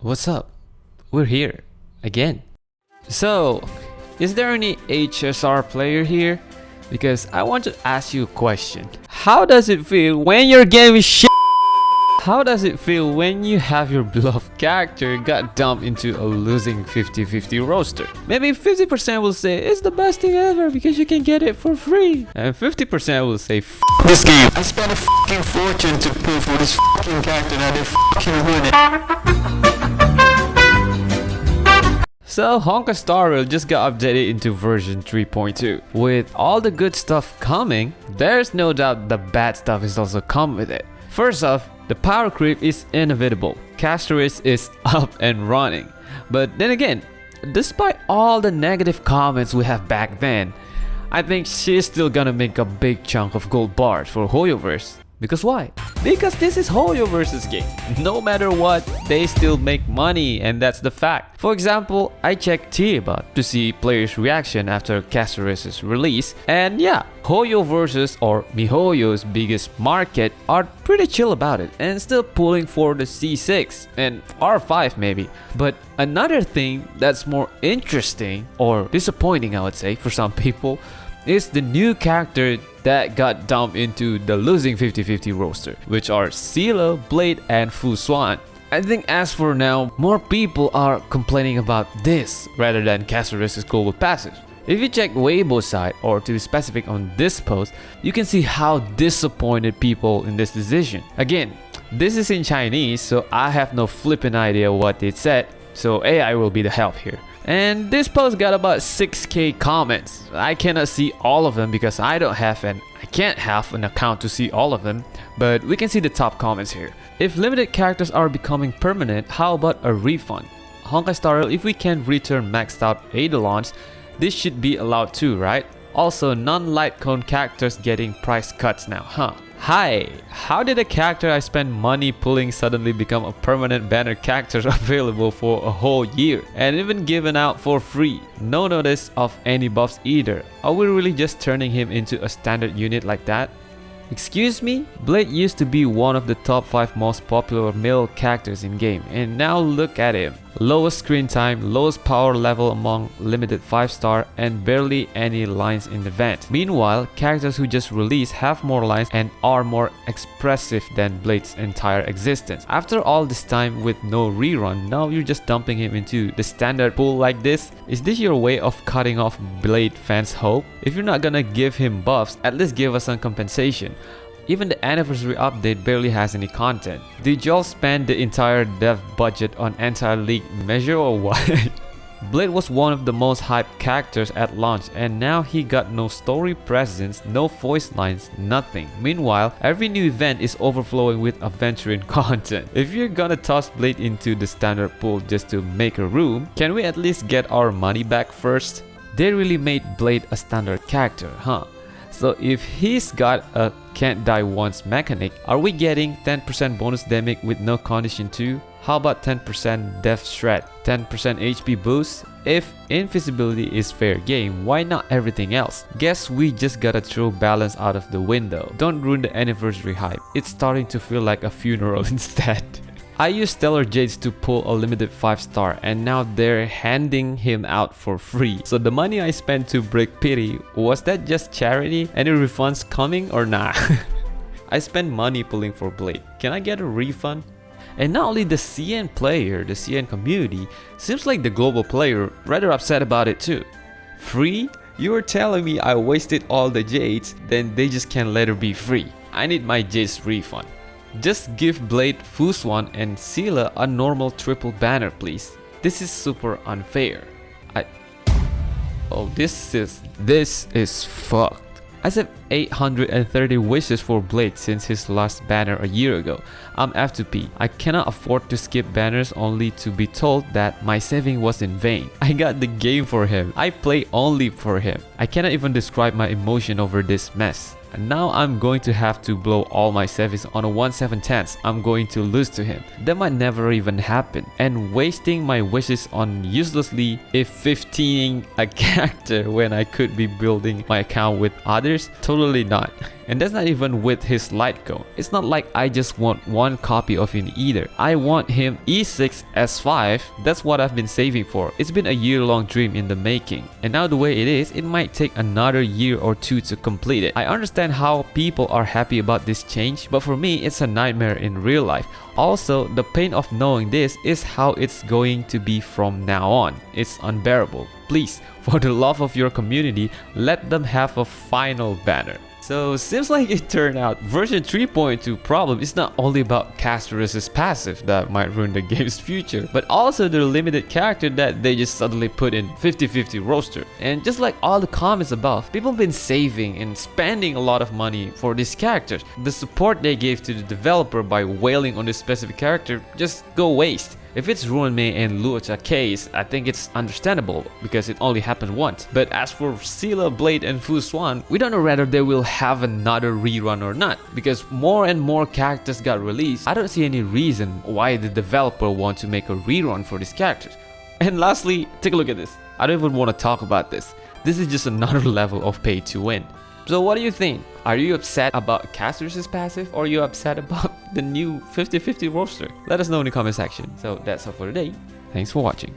What's up? We're here again. So, is there any HSR player here? Because I want to ask you a question. How does it feel when your game is shit? How does it feel when you have your beloved character got dumped into a losing 50-50 roster? Maybe 50% will say it's the best thing ever because you can get it for free. And 50% will say F this game. I spent a fucking fortune to pull for this fucking character and I fucking ruin it. So Honkai Star Rail just got updated into version 3.2. With all the good stuff coming, there's no doubt the bad stuff is also come with it. First off, the power creep is inevitable. Castorice is up and running. But then again, despite all the negative comments we have back then, I think she's still gonna make a big chunk of gold bars for HoYoverse. Because why? Because this is HoYoverse's game. No matter what, they still make money, and that's the fact. For example, I checked TIABOT to see players' reaction after Castorice's release, and yeah, HoYoverse's or miHoYo's biggest market are pretty chill about it and still pulling for the C6 and R5 maybe. But another thing that's more interesting or disappointing, I would say, for some people, is the new character that got dumped into the losing 50-50 roster, which are Seele, Blade, and Fu Xuan. I think as for now, more people are complaining about this rather than Castorice's global passive. If you check Weibo's side, or to be specific on this post, you can see how disappointed people in this decision. Again, this is in Chinese, so I have no flipping idea what it said, so AI will be the help here. And this post got about 6k comments. I cannot see all of them because I can't have an account to see all of them, but we can see the top comments here. If limited characters are becoming permanent, how about a refund? Honkai Star Rail, if we can return maxed out Eidolons, this should be allowed too, right? Also, non-light cone characters getting price cuts now, huh? Hi, how did a character I spent money pulling suddenly become a permanent banner character available for a whole year and even given out for free? No notice of any buffs either. Are we really just turning him into a standard unit like that? Excuse me? Blade used to be one of the top 5 most popular male characters in game, and now look at him. Lowest screen time, lowest power level among limited 5-star, and barely any lines in the event. Meanwhile, characters who just released have more lines and are more expressive than Blade's entire existence. After all this time with no rerun, now you're just dumping him into the standard pool like this? Is this your way of cutting off Blade fans' hope? If you're not gonna give him buffs, at least give us some compensation. Even the anniversary update barely has any content. Did y'all spend the entire dev budget on anti-league measure or what? Blade was one of the most hyped characters at launch, and now he got no story presence, no voice lines, nothing. Meanwhile, every new event is overflowing with adventuring content. If you're gonna toss Blade into the standard pool just to make a room, can we at least get our money back first? They really made Blade a standard character, huh? So if he's got a can't die once mechanic, are we getting 10% bonus damage with no condition too? How about 10% death shred, 10% HP boost? If invisibility is fair game, why not everything else? Guess we just gotta throw balance out of the window. Don't ruin the anniversary hype. It's starting to feel like a funeral instead. I used Stellar Jades to pull a limited 5-star, and now they're handing him out for free. So the money I spent to break pity, was that just charity? Any refunds coming or not? I spent money pulling for Blade. Can I get a refund? And not only the CN player, the CN community, seems like the global player rather upset about it too. Free? You were telling me I wasted all the Jades, then they just can't let her be free. I need my Jades refund. Just give Blade, Fu Xuan, and Seele a normal triple banner, please. This is super unfair. This is fucked. I saved 830 wishes for Blade since his last banner a year ago. I'm F2P. I cannot afford to skip banners only to be told that my saving was in vain. I got the game for him. I play only for him. I cannot even describe my emotion over this mess. And now I'm going to have to blow all my savings on a 1/7/10. I'm going to lose to him. That might never even happen. And wasting my wishes on uselessly if 15ing a character when I could be building my account with others? Totally not. And that's not even with his light cone. It's not like I just want one copy of him either. I want him E6 S5. That's what I've been saving for. It's been a year-long dream in the making. And now the way it is, it might take another year or two to complete it. I understand how people are happy about this change, but for me, it's a nightmare in real life. Also, the pain of knowing this is how it's going to be from now on. It's unbearable. Please, for the love of your community, let them have a final banner. So seems like it turned out version 3.2 problem is not only about castorice's passive that might ruin the game's future, but also the limited character that they just suddenly put in 50-50 roster. And just like all the comments above, people have been saving and spending a lot of money for these characters. The support they gave to the developer by wailing on this specific character just go waste. If it's Ruinmei and Luocha case, I think it's understandable because it only happened once. But as for Scylla, Blade and Fu Swan, we don't know whether they will have another rerun or not. Because more and more characters got released, I don't see any reason why the developer wants to make a rerun for these characters. And lastly, take a look at this. I don't even want to talk about this. This is just another level of pay to win. So what do you think? Are you upset about castorice's passive, or are you upset about the new 50-50 roster? Let us know in the comment section. So that's all for today. Thanks for watching.